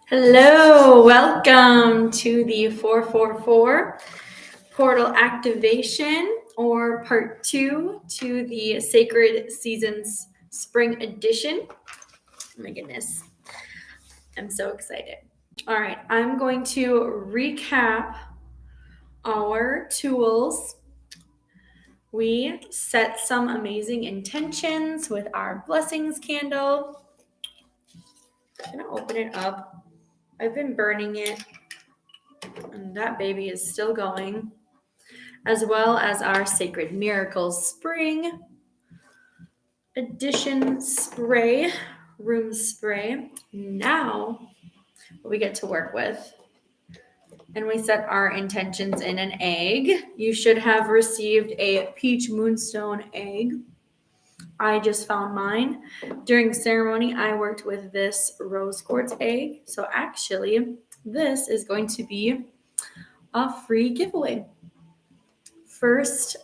Hello, welcome to the 444 portal activation, or part 2 to the Sacred Seasons Spring Edition. Oh my goodness, I'm so excited. All right, I'm going to recap our tools. We set some amazing intentions with our blessings candle. I'm going to open it up. I've been burning it, and that baby is still going, as well as our Sacred Miracles Spring Edition spray, room spray. Now, what we get to work with. And we set our intentions in an egg. You should have received a peach moonstone egg. I just found mine. During ceremony, I worked with this rose quartz egg. So actually, this is going to be a free giveaway. First,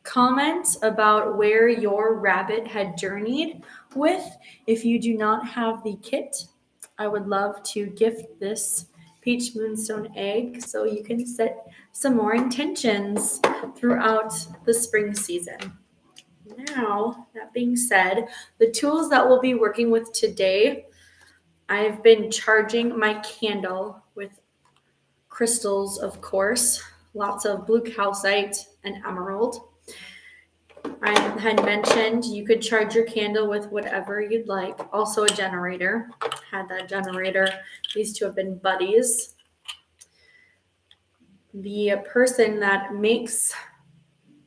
comment about where your rabbit had journeyed with. If you do not have the kit, I would love to gift this peach moonstone egg so you can set some more intentions throughout the spring season. Now, that being said, the tools that we'll be working with today, I've been charging my candle with crystals, of course, lots of blue calcite and emerald. I had mentioned you could charge your candle with whatever you'd like. Also a generator. Had that generator. These two have been buddies. The person that makes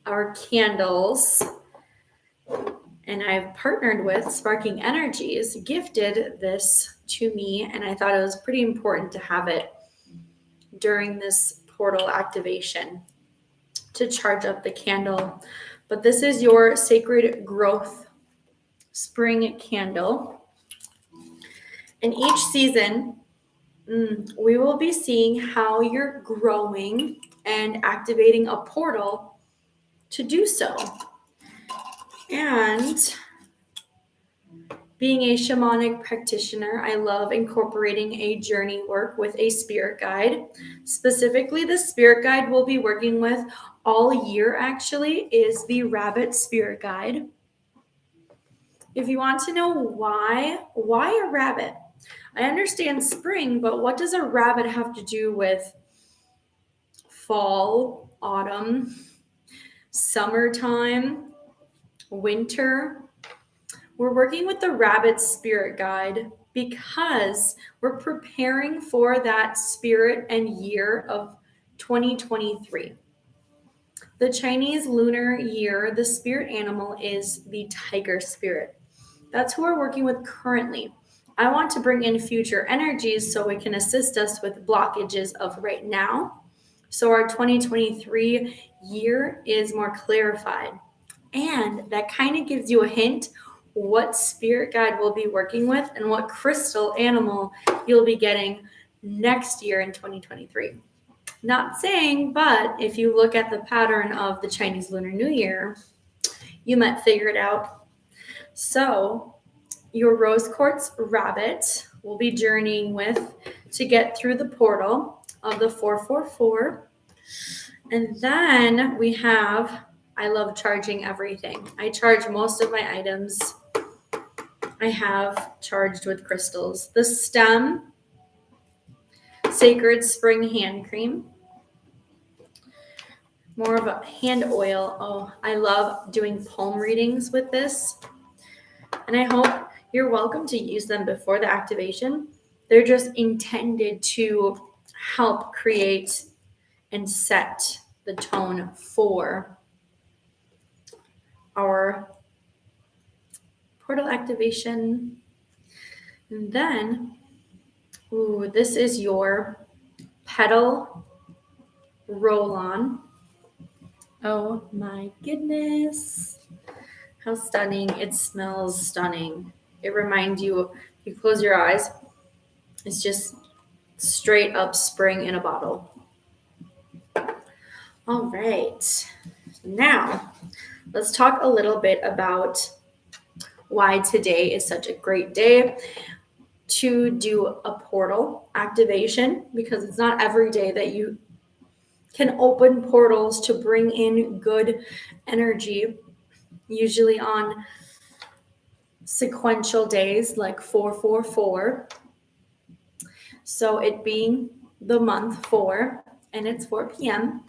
our candles and I've partnered with, Sparking Energies, gifted this to me, and I thought it was pretty important to have it during this portal activation to charge up the candle. But this is your Sacred Growth Spring Candle. In each season, we will be seeing how you're growing and activating a portal to do so. And being a shamanic practitioner, I love incorporating a journey work with a spirit guide. Specifically, the spirit guide we'll be working with all year actually is the Rabbit Spirit Guide. If you want to know why a rabbit? I understand spring, but what does a rabbit have to do with fall, autumn, summertime, winter? We're working with the Rabbit Spirit Guide because we're preparing for that spirit and year of 2023. The Chinese lunar year, the spirit animal is the tiger spirit. That's who we're working with currently. I want to bring in future energies so it can assist us with blockages of right now. So our 2023 year is more clarified. And that kind of gives you a hint what spirit guide we'll be working with and what crystal animal you'll be getting next year in 2023. Not saying, but if you look at the pattern of the Chinese Lunar New Year, you might figure it out. So your rose quartz rabbit will be journeying with to get through the portal of the 444. And then we have, I love charging everything. I charge most of my items. I have charged with crystals. The stem, Sacred Spring Hand Cream. More of a hand oil. Oh, I love doing palm readings with this. And I hope you're welcome to use them before the activation. They're just intended to help create and set the tone for our portal activation. And then, this is your petal roll-on. Oh my goodness. How stunning. It smells stunning. It reminds you, if you close your eyes, it's just straight up spring in a bottle. All right. Now, let's talk a little bit about why today is such a great day. to do a portal activation, because it's not every day that you can open portals to bring in good energy, usually on sequential days like 444. So it being the month 4, and it's 4 p.m.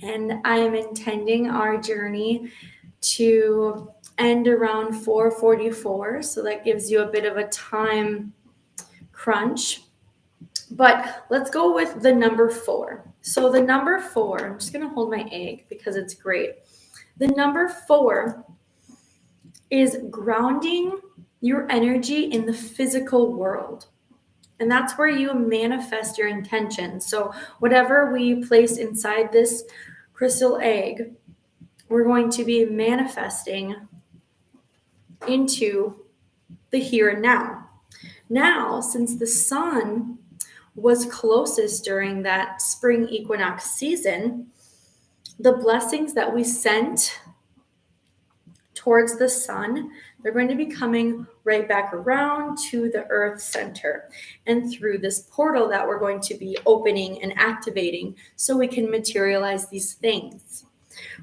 And I am intending our journey to end around 4:44. So that gives you a bit of a time crunch. But let's go with the number 4. So the number 4, I'm just going to hold my egg because it's great. The number 4 is grounding your energy in the physical world. And that's where you manifest your intentions. So whatever we place inside this crystal egg, we're going to be manifesting into the here and now. Now, since the sun was closest during that spring equinox season, the blessings that we sent towards the sun, they're going to be coming right back around to the earth center and through this portal that we're going to be opening and activating so we can materialize these things.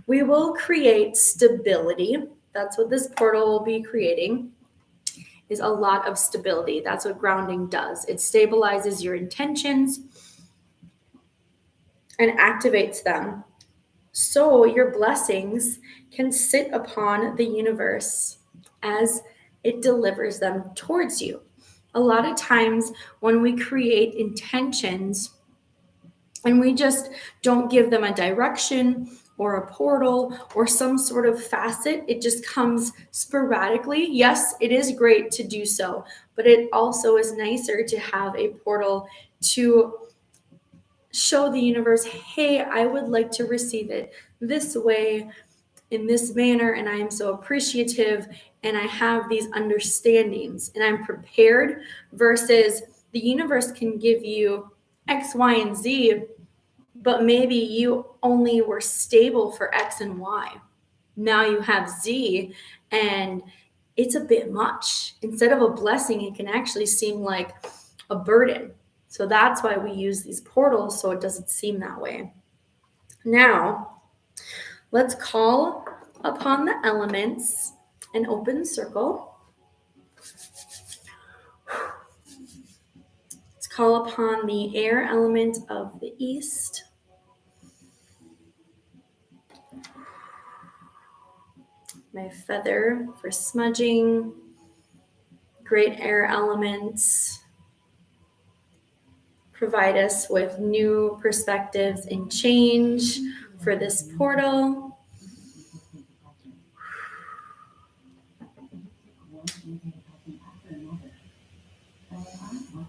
We will create stability. That's what this portal will be creating, is a lot of stability. That's what grounding does. It stabilizes your intentions and activates them so your blessings can sit upon the universe as it delivers them towards you. A lot of times when we create intentions and we just don't give them a direction or a portal or some sort of facet, it just comes sporadically. Yes, it is great to do so, but it also is nicer to have a portal to show the universe, hey, I would like to receive it this way, in this manner, and I am so appreciative, and I have these understandings, and I'm prepared, versus the universe can give you X, Y, and Z, but maybe you only were stable for X and Y. Now you have Z, and it's a bit much. Instead of a blessing, it can actually seem like a burden. So that's why we use these portals, so it doesn't seem that way. Now, let's call upon the elements, an open circle. Let's call upon the air element of the east. My feather for smudging. Great air elements provide us with new perspectives and change for this portal.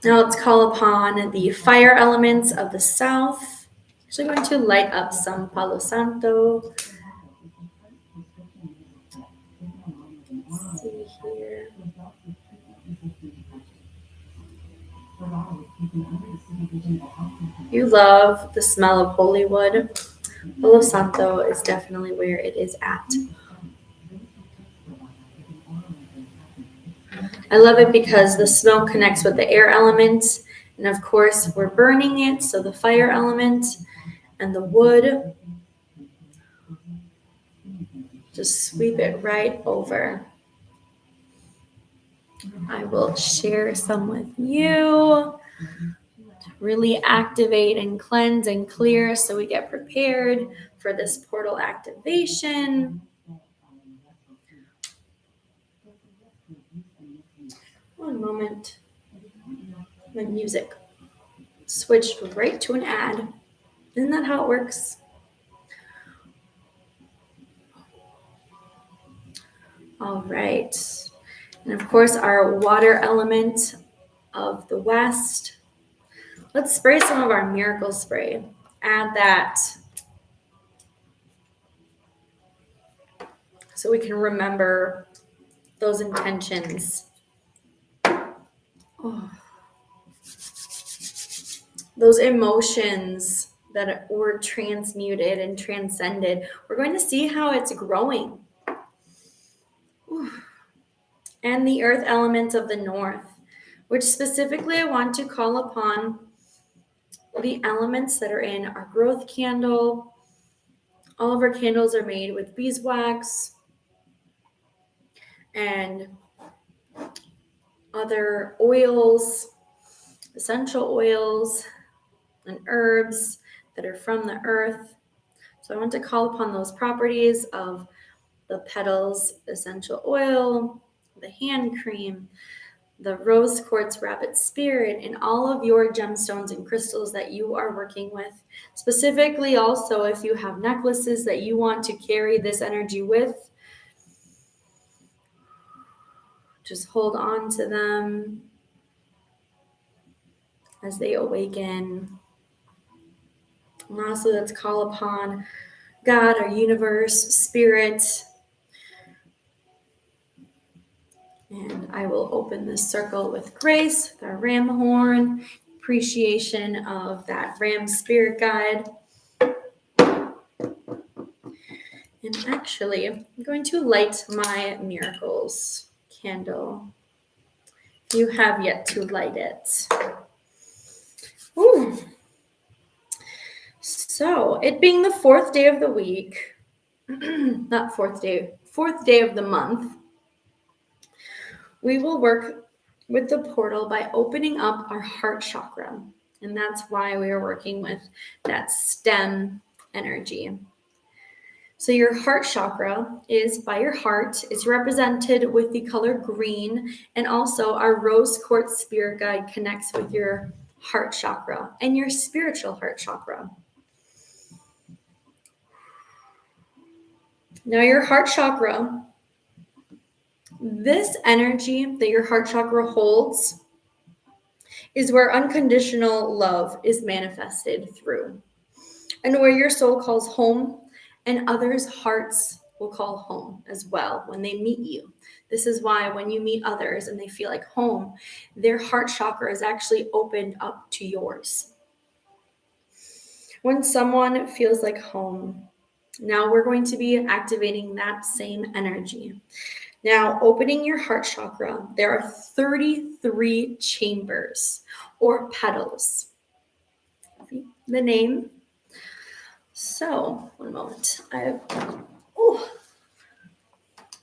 Now let's call upon the fire elements of the south. Actually going to light up some Palo Santo. Let's see here. You love the smell of holy wood. Palo Santo is definitely where it is at. I love it because the smoke connects with the air element, and of course we're burning it, so the fire element and the wood, just sweep it right over. I will share some with you to really activate and cleanse and clear so we get prepared for this portal activation. One moment. My music switched right to an ad. Isn't that how it works? All right. And of course, our water element of the west. Let's spray some of our miracle spray. Add that so we can remember those intentions. Oh. Those emotions that were transmuted and transcended. We're going to see how it's growing. Ooh. And the earth element of the north. which specifically I want to call upon the elements that are in our growth candle. All of our candles are made with beeswax and other oils, essential oils, and herbs that are from the earth. So I want to call upon those properties of the petals, essential oil, the hand cream, the rose quartz rabbit spirit, and all of your gemstones and crystals that you are working with. Specifically, also, if you have necklaces that you want to carry this energy with, just hold on to them as they awaken. And also, let's call upon God, our universe, spirit. And I will open this circle with grace, with our ram horn, appreciation of that ram spirit guide. And actually, I'm going to light my miracles candle. You have yet to light it. Ooh. So, it being the fourth day of the week, not fourth day of the month, we will work with the portal by opening up our heart chakra. And that's why we are working with that stem energy. So your heart chakra is by your heart. It's represented with the color green. And also our rose quartz spirit guide connects with your heart chakra and your spiritual heart chakra. Now your heart chakra, this energy that your heart chakra holds is where unconditional love is manifested through, and where your soul calls home and others' hearts will call home as well when they meet you. This is why when you meet others and they feel like home, their heart chakra is actually opened up to yours. When someone feels like home, now we're going to be activating that same energy. Now, opening your heart chakra, there are 33 chambers or petals. The name. So, one moment.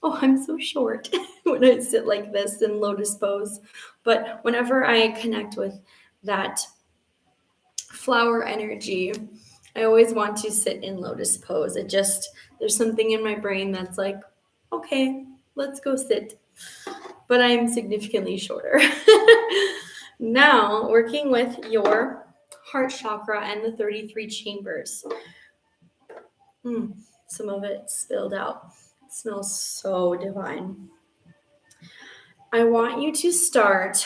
I'm so short when I sit like this in lotus pose. But whenever I connect with that flower energy, I always want to sit in lotus pose. There's something in my brain that's like, okay, let's go sit. But I'm significantly shorter. Now, working with your heart chakra and the 33 chambers. Some of it spilled out. It smells so divine. I want you to start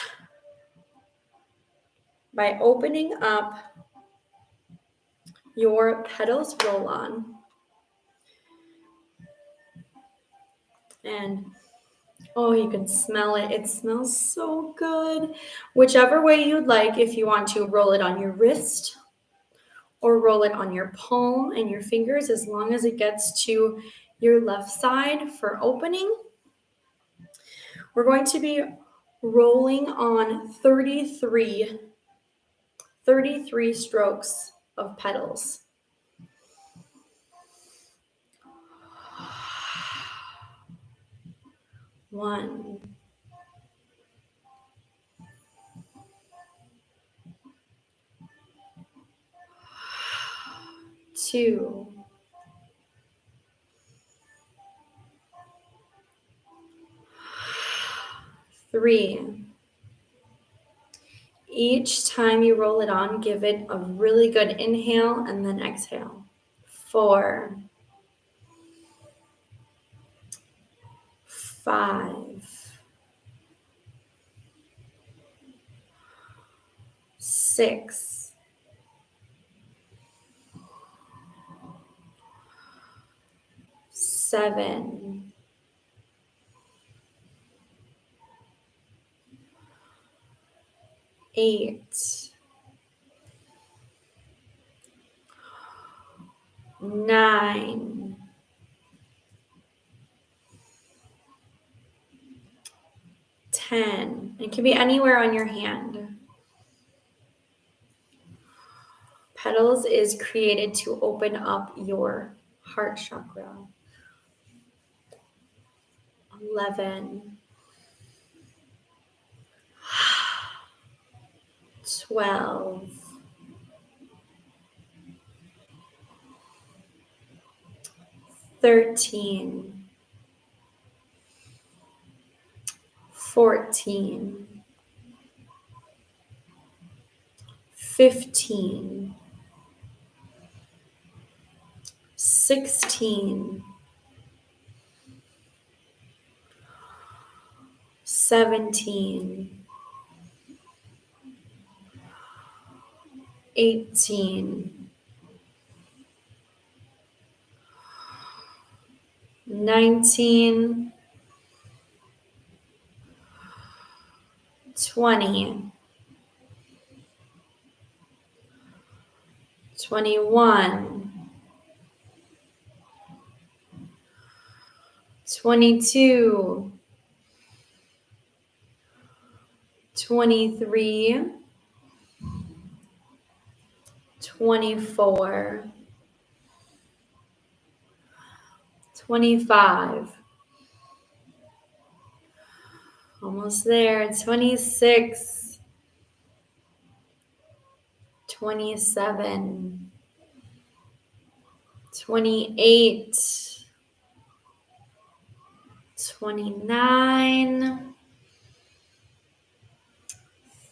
by opening up your petals roll-on. And you can smell it. It smells so good. Whichever way you'd like, if you want to roll it on your wrist or roll it on your palm and your fingers, as long as it gets to your left side for opening. We're going to be rolling on 33 strokes of petals. 1, 2, 3. Each time you roll it on, give it a really good inhale and then exhale. 4, 5, 6, 7, 8, 9, 10. 10. It can be anywhere on your hand. Petals is created to open up your heart chakra. 11. 12. 13. 14. 15. 16. 17. 18. 19. 20. 21. 22. 23. 24. 25. Almost there. 26. 27. 28. 29.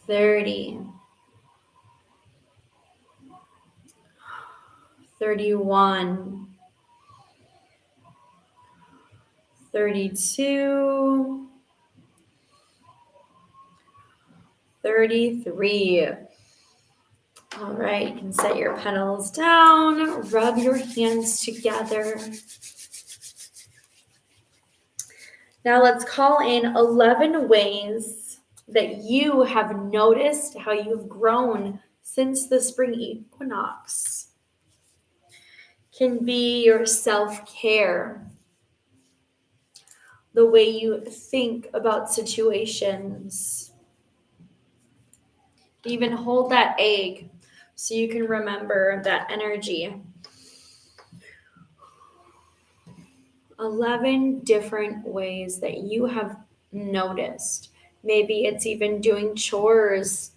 30. 31. 32. 33. All right, you can set your petals down, rub your hands together. Now let's call in 11 ways that you have noticed how you've grown since the spring equinox. Can be your self-care, the way you think about situations. Even hold that egg so you can remember that energy. 11 different ways that you have noticed. Maybe it's even doing chores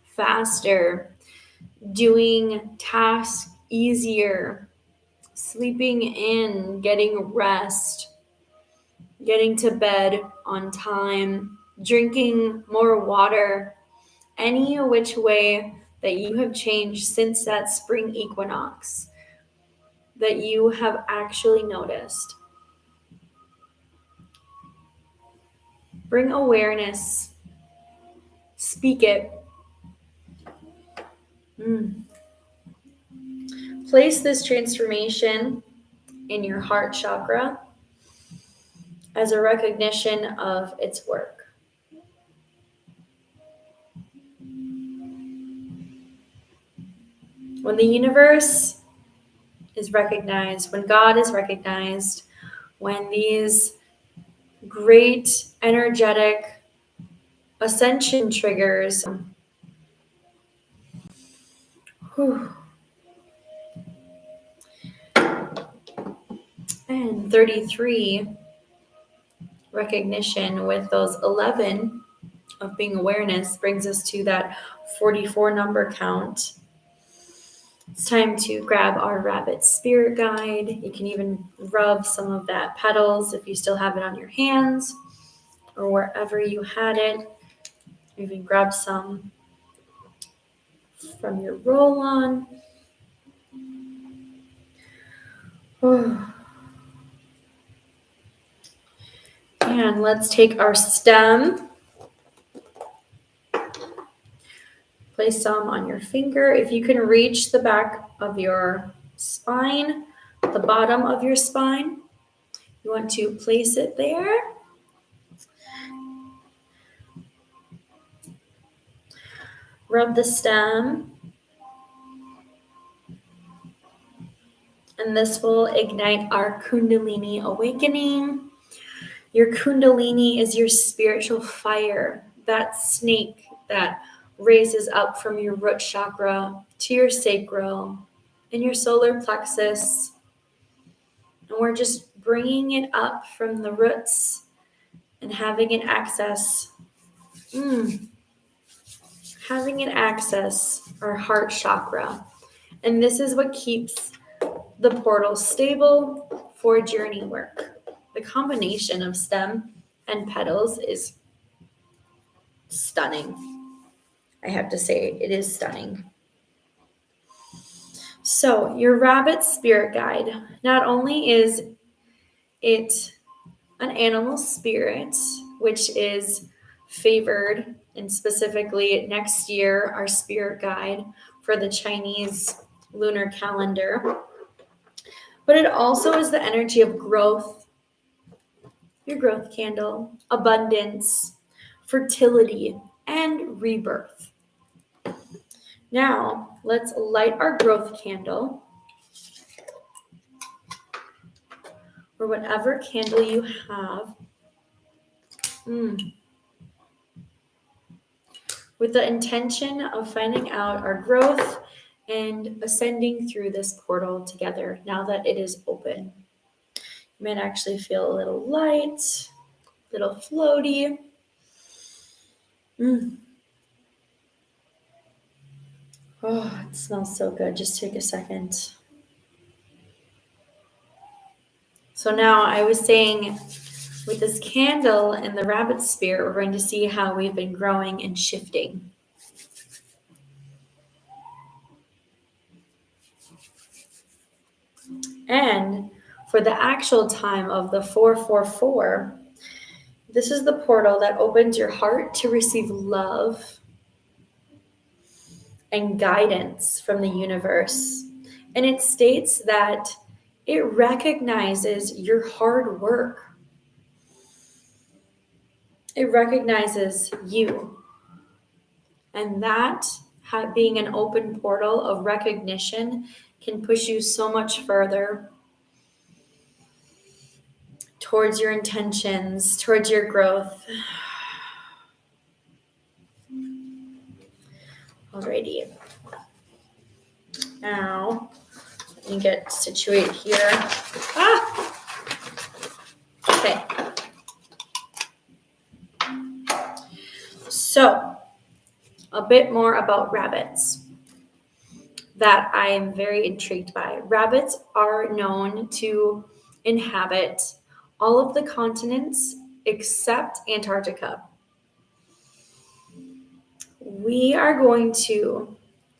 faster, doing tasks easier, sleeping in, getting rest, getting to bed on time, drinking more water, any which way that you have changed since that spring equinox that you have actually noticed. Bring awareness. Speak it. Place this transformation in your heart chakra as a recognition of its work. When the universe is recognized, when God is recognized, when these great energetic ascension triggers, and 33, recognition with those 11 of being awareness brings us to that 44 number count. It's time to grab our rabbit spirit guide. You can even rub some of that petals if you still have it on your hands or wherever you had it. Even grab some from your roll-on. And let's take our stem. Place some on your finger. If you can reach the back of your spine, the bottom of your spine, you want to place it there. Rub the stem. And this will ignite our Kundalini Awakening. Your Kundalini is your spiritual fire, that snake that raises up from your root chakra to your sacral and your solar plexus. And we're just bringing it up from the roots and having it access our heart chakra. And this is what keeps the portal stable for journey work. The combination of stem and petals is stunning. I have to say, it is stunning. So your rabbit spirit guide, not only is it an animal spirit, which is favored, and specifically next year, our spirit guide for the Chinese lunar calendar, but it also is the energy of growth, your growth candle, abundance, fertility, and rebirth. Now, let's light our growth candle, or whatever candle you have, with the intention of finding out our growth and ascending through this portal together now that it is open. You might actually feel a little light, a little floaty. Oh, it smells so good. Just take a second. So now I was saying, with this candle and the rabbit spirit, we're going to see how we've been growing and shifting. And for the actual time of the 444, this is the portal that opens your heart to receive love and guidance from the universe. And it states that it recognizes your hard work. It recognizes you. And that, being an open portal of recognition, can push you so much further towards your intentions, towards your growth. Alrighty. Now, let me get situated here. Okay. So, a bit more about rabbits that I am very intrigued by. Rabbits are known to inhabit all of the continents except Antarctica. We are going to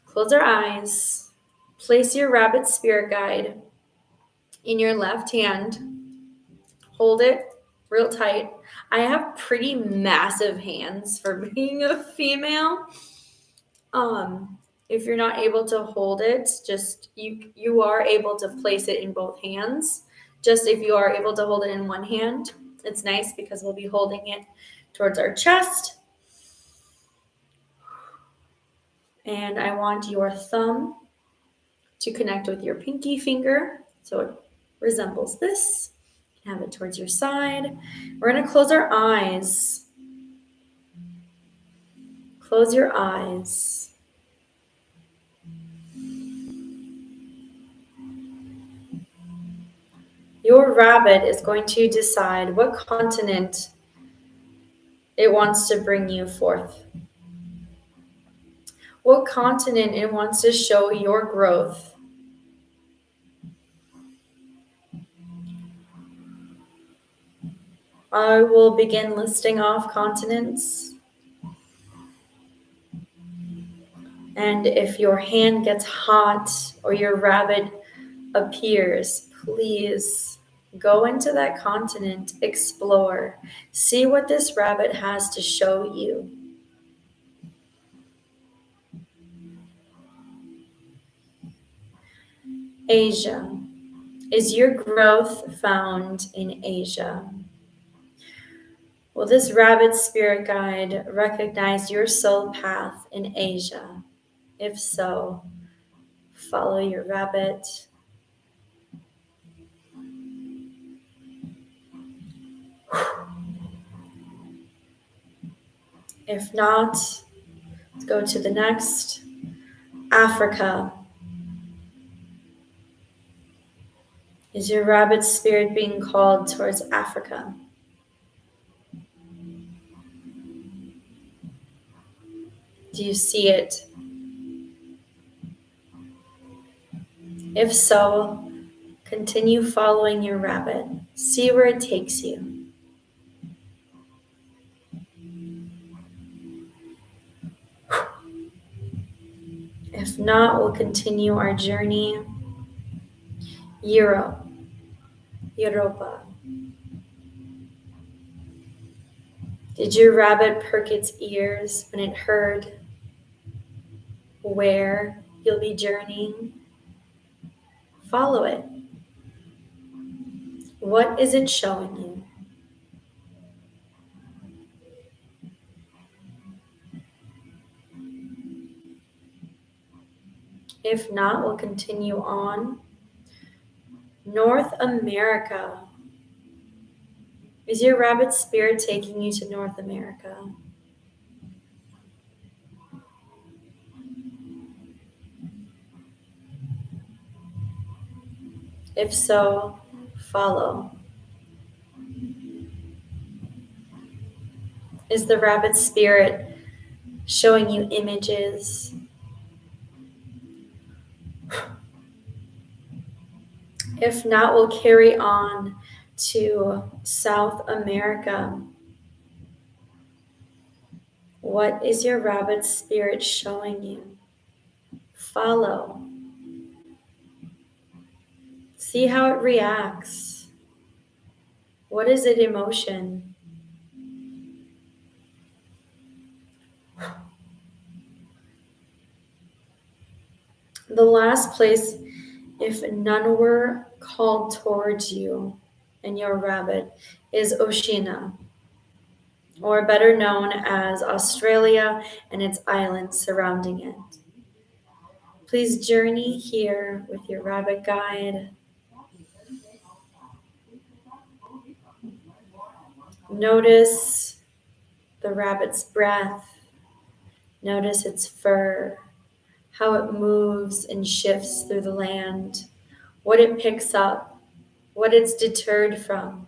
close our eyes, place your rabbit spirit guide in your left hand, hold it real tight. I have pretty massive hands for being a female. If you're not able to hold it, just you are able to place it in both hands. Just if you are able to hold it in one hand, it's nice because we'll be holding it towards our chest. And I want your thumb to connect with your pinky finger, so it resembles this. Have it towards your side. We're going to close our eyes. Close your eyes. Your rabbit is going to decide what continent it wants to bring you forth. What continent it wants to show your growth. I will begin listing off continents. And if your hand gets hot or your rabbit appears, please go into that continent, explore, see what this rabbit has to show you. Asia. Is your growth found in Asia? Will this rabbit spirit guide recognize your soul path in Asia? If so, follow your rabbit. If not, let's go to the next. Africa. Is your rabbit spirit being called towards Africa? Do you see it? If so, continue following your rabbit. See where it takes you. If not, we'll continue our journey. Europa. Did your rabbit perk its ears when it heard where you'll be journeying? Follow it. What is it showing you? If not, we'll continue on. North America. Is your rabbit spirit taking you to North America? If so, follow. Is the rabbit spirit showing you images? If not, we'll carry on to South America. What is your rabbit spirit showing you? Follow. See how it reacts. What is its emotion? The last place, if none were called towards you and your rabbit, is Oceania, or better known as Australia and its islands surrounding it. Please journey here with your rabbit guide. Notice the rabbit's breath. Notice its fur, how it moves and shifts through the land, what it picks up, what it's deterred from.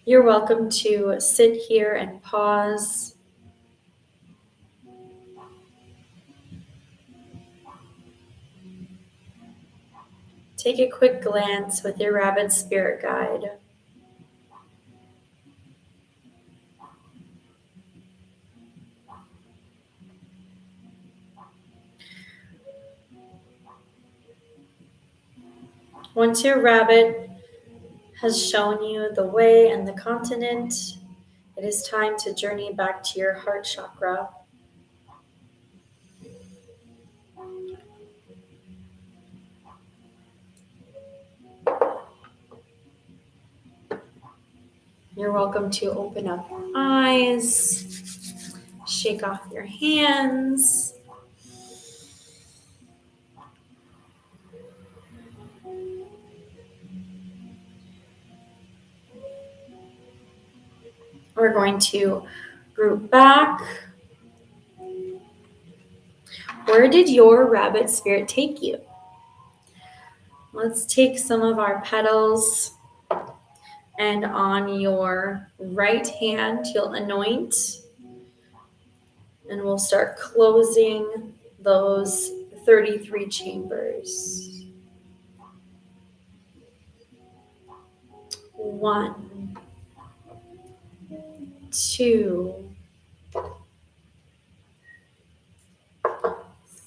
You're welcome to sit here and pause. Take a quick glance with your rabbit spirit guide. Once your rabbit has shown you the way and the continent, it is time to journey back to your heart chakra. You're welcome to open up your eyes, shake off your hands. We're going to group back. Where did your rabbit spirit take you? Let's take some of our petals, and on your right hand, you'll anoint, and we'll start closing those 33 chambers. 1, 2,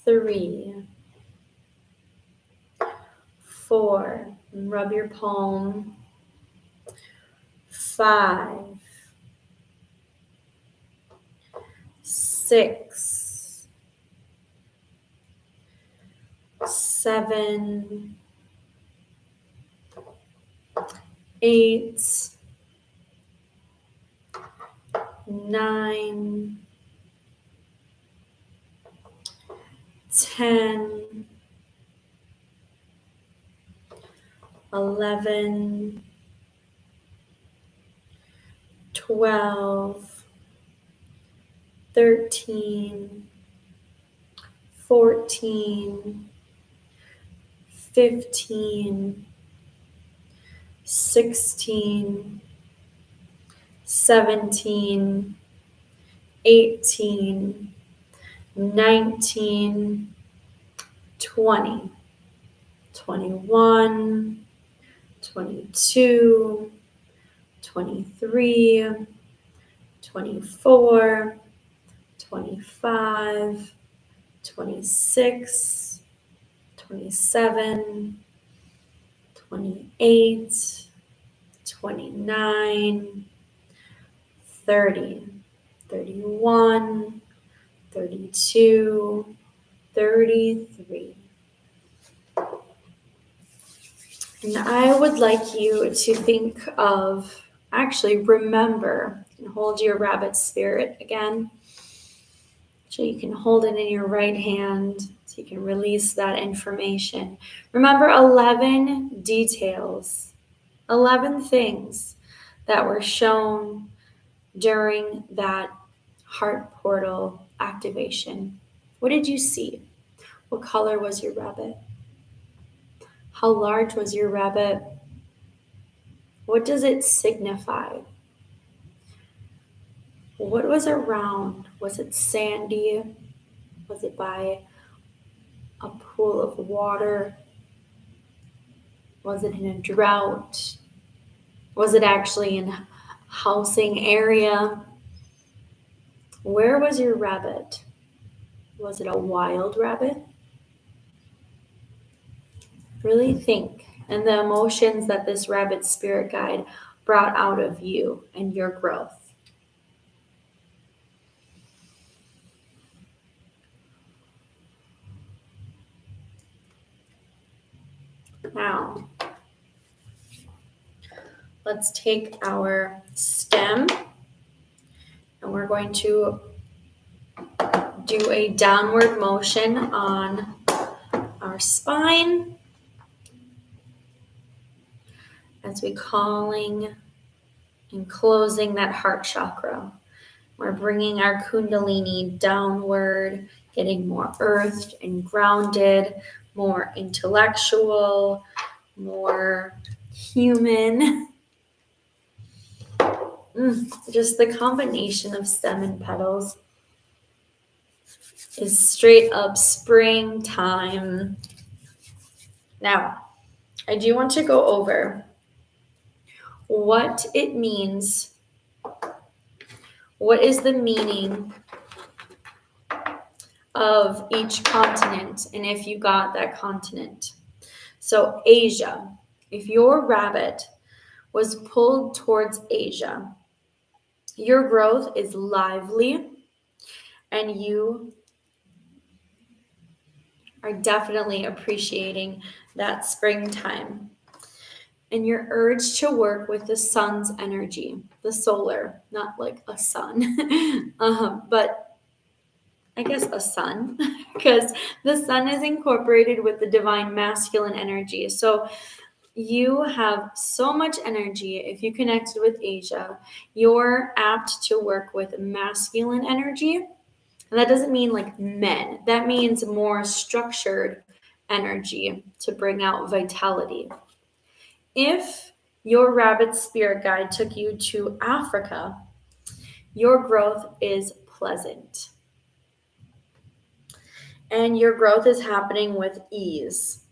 3, 4, rub your palm. 5, 6, 7, 8, 9, 10, 11, 12, 13, 14, 15, 16, 17, 18, 19, 20, 21, 22, 23, 24, 25, 26, 27, 28, 29, 30, 31, 32, 33. And I would like you to think of, actually remember, and hold your rabbit spirit again. So you can hold it in your right hand so you can release that information. Remember 11 details, 11 things that were shown during that heart portal activation. What did you see? What color was your rabbit? How large was your rabbit? What does it signify? What was around? Was it sandy? Was it by a pool of water? Was it in a drought? Was it actually in a housing area? Where was your rabbit? Was it a wild rabbit? Really think, and the emotions that this rabbit spirit guide brought out of you and your growth. Now, let's take our stem and we're going to do a downward motion on our spine as we calling and closing that heart chakra. We're bringing our Kundalini downward, getting more earthed and grounded, more intellectual, more human. Just the combination of stem and petals is straight up springtime. Now, I do want to go over what it means. What is the meaning of each continent, and if you got that continent? So Asia, if your rabbit was pulled towards Asia, your growth is lively and you are definitely appreciating that springtime. And your urge to work with the sun's energy, the solar, not like a sun, but I guess a sun, because the sun is incorporated with the divine masculine energy. So you have so much energy. If you connected with Asia, you're apt to work with masculine energy. And that doesn't mean like men. That means more structured energy to bring out vitality. If your rabbit spirit guide took you to Africa, your growth is pleasant. And your growth is happening with ease.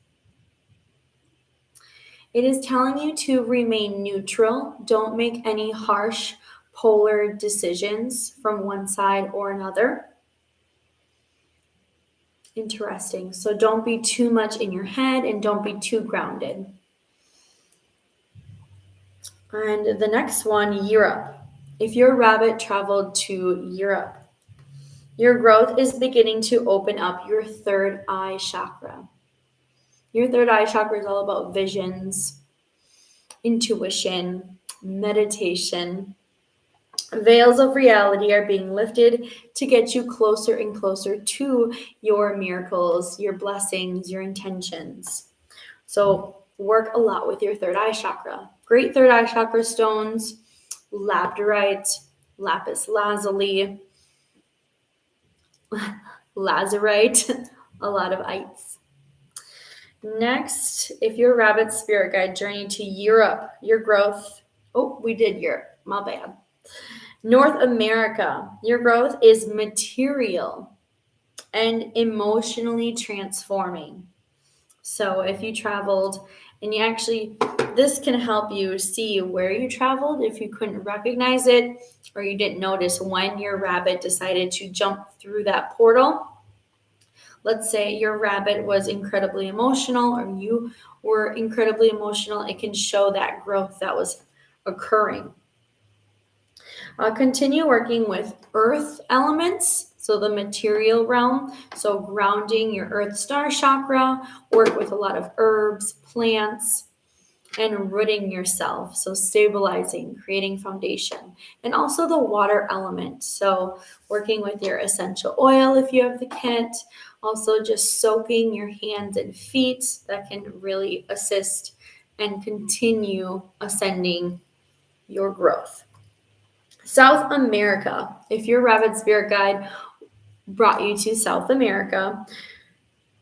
It is telling you to remain neutral. Don't make any harsh polar decisions from one side or another. Interesting. So don't be too much in your head and don't be too grounded. And the next one, Europe. If your rabbit traveled to Europe, your growth is beginning to open up your third eye chakra. Your third eye chakra is all about visions, intuition, meditation. Veils of reality are being lifted to get you closer and closer to your miracles, your blessings, your intentions. So work a lot with your third eye chakra. Great third eye chakra stones, labradorite, lapis lazuli, lazurite, a lot of ites. Next, if your rabbit spirit guide journey to Europe, your growth, we did Europe, my bad. North America, your growth is material and emotionally transforming. So if you traveled and you actually, this can help you see where you traveled if you couldn't recognize it or you didn't notice when your rabbit decided to jump through that portal. Let's say your rabbit was incredibly emotional or you were incredibly emotional. It can show that growth that was occurring. Continue working with earth elements, so the material realm. So grounding your earth star chakra, work with a lot of herbs, plants, and rooting yourself. So stabilizing, creating foundation. And also the water element. So working with your essential oil if you have the kit. Also just soaking your hands and feet. That can really assist and continue ascending your growth. South America. If your rabbit spirit guide brought you to South America,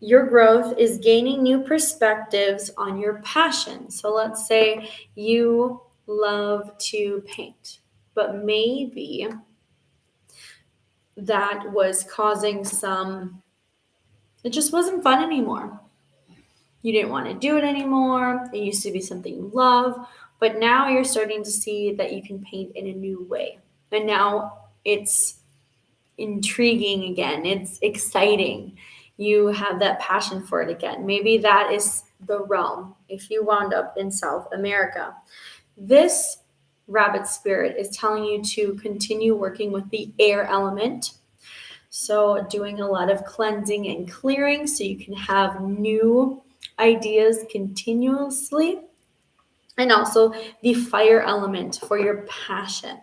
your growth is gaining new perspectives on your passion. So let's say you love to paint, but maybe that was causing it just wasn't fun anymore. You didn't want to do it anymore. It used to be something you love, but now you're starting to see that you can paint in a new way. And now it's intriguing again. It's exciting. You have that passion for it again. Maybe that is the realm if you wound up in South America. This rabbit spirit is telling you to continue working with the air element. So doing a lot of cleansing and clearing so you can have new ideas continuously. And also the fire element for your passion.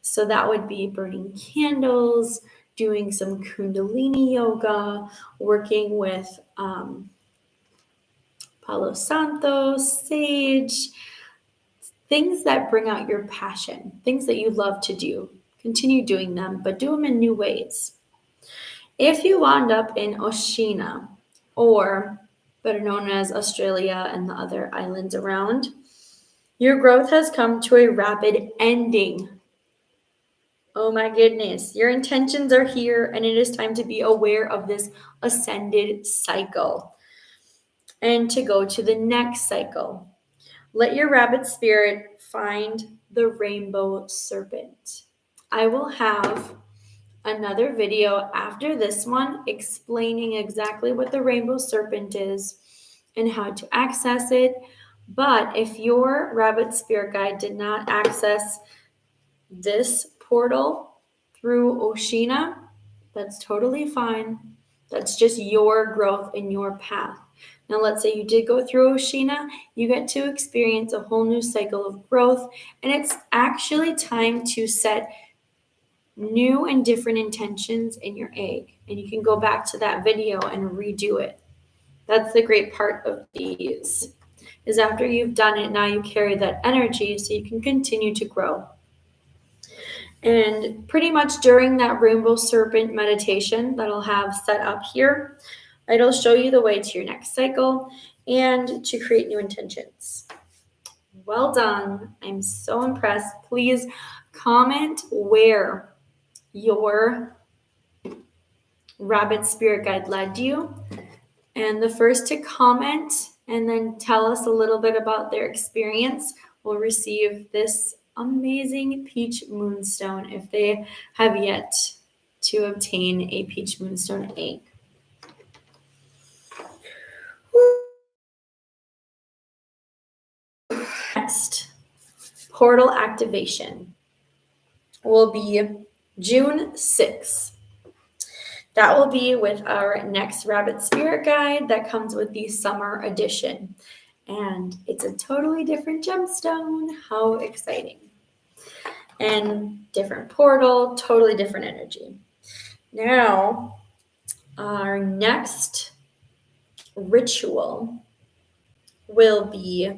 So that would be burning candles, doing some Kundalini yoga, working with Palo Santo, sage, things that bring out your passion, things that you love to do. Continue doing them, but do them in new ways. If you wound up in Oceania, or better known as Australia and the other islands around, your growth has come to a rapid ending. Oh my goodness, your intentions are here and it is time to be aware of this ascended cycle and to go to the next cycle. Let your rabbit spirit find the rainbow serpent. I will have another video after this one explaining exactly what the rainbow serpent is and how to access it. But if your rabbit spirit guide did not access this portal through Oceania, that's totally fine. That's just your growth and your path. Now, let's say you did go through Oceania, you get to experience a whole new cycle of growth, and it's actually time to set new and different intentions in your egg. And you can go back to that video and redo it. That's the great part of these, is after you've done it, now you carry that energy so you can continue to grow. And pretty much during that rainbow serpent meditation that I'll have set up here, it'll show you the way to your next cycle and to create new intentions. Well done. I'm so impressed. Please comment where your rabbit spirit guide led you. And the first to comment and then tell us a little bit about their experience will receive this amazing peach moonstone if they have yet to obtain a peach moonstone egg. Next, portal activation will be June 6th. That will be with our next rabbit spirit guide that comes with the summer edition. And it's a totally different gemstone. How exciting. And different portal, totally different energy. Now, our next ritual will be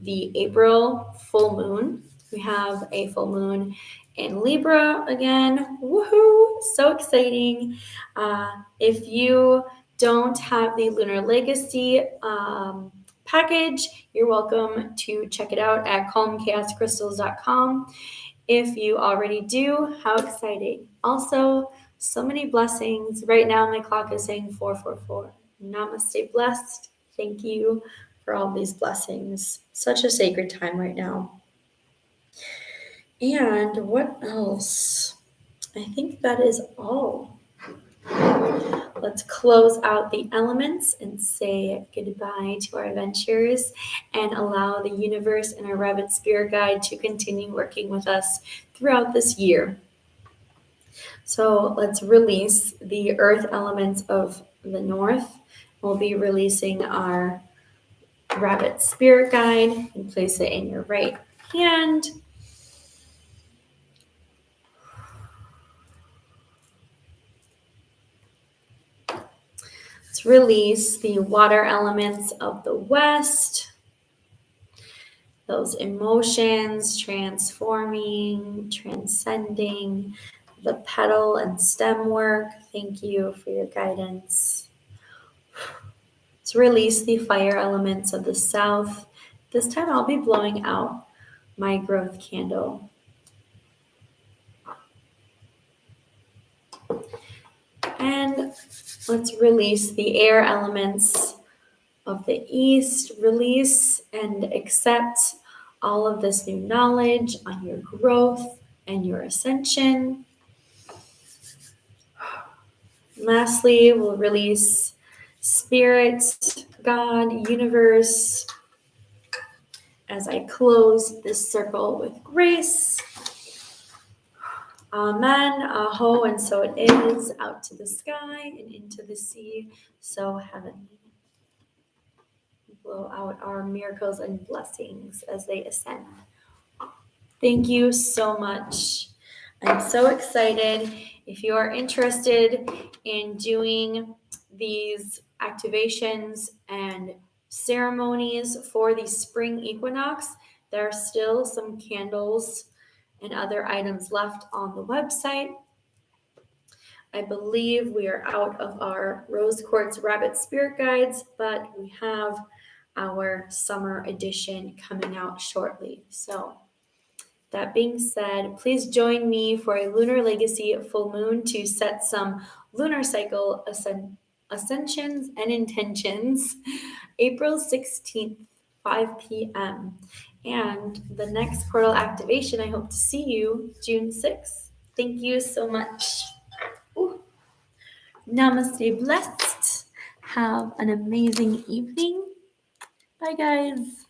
the April full moon. We have a full moon in Libra again. Woohoo! So exciting. If you don't have the Lunar Legacy package, you're welcome to check it out at calmchaoscrystals.com. If you already do, how exciting. Also, so many blessings. Right now, my clock is saying 444. Namaste Blessed. Thank you for all these blessings. Such a sacred time right now. And what else? I think that is all. Let's close out the elements and say goodbye to our adventures and allow the universe and our rabbit spirit guide to continue working with us throughout this year. So let's release the earth elements of the north. We'll be releasing our rabbit spirit guide and place it in your right hand. Let's release the water elements of the west. Those emotions transforming, transcending, the petal and stem work. Thank you for your guidance. Let's release the fire elements of the south. This time I'll be blowing out my growth candle. And let's release the air elements of the east. Release and accept all of this new knowledge on your growth and your ascension. Lastly, we'll release spirit, God, universe, as I close this circle with grace. Amen, aho, and so it is, out to the sky and into the sea, so heavenly. Blow out our miracles and blessings as they ascend. Thank you so much. I'm so excited. If you are interested in doing these activations and ceremonies for the spring equinox, there are still some candles and other items left on the website. I believe we are out of our rose quartz rabbit spirit guides, but we have our summer edition coming out shortly. So that being said, please join me for a Lunar Legacy full moon to set some lunar cycle ascensions and intentions, April 16th, 5 p.m. And the next portal activation, I hope to see you June 6th. Thank you so much. Ooh. Namaste Blessed. Have an amazing evening. Bye, guys.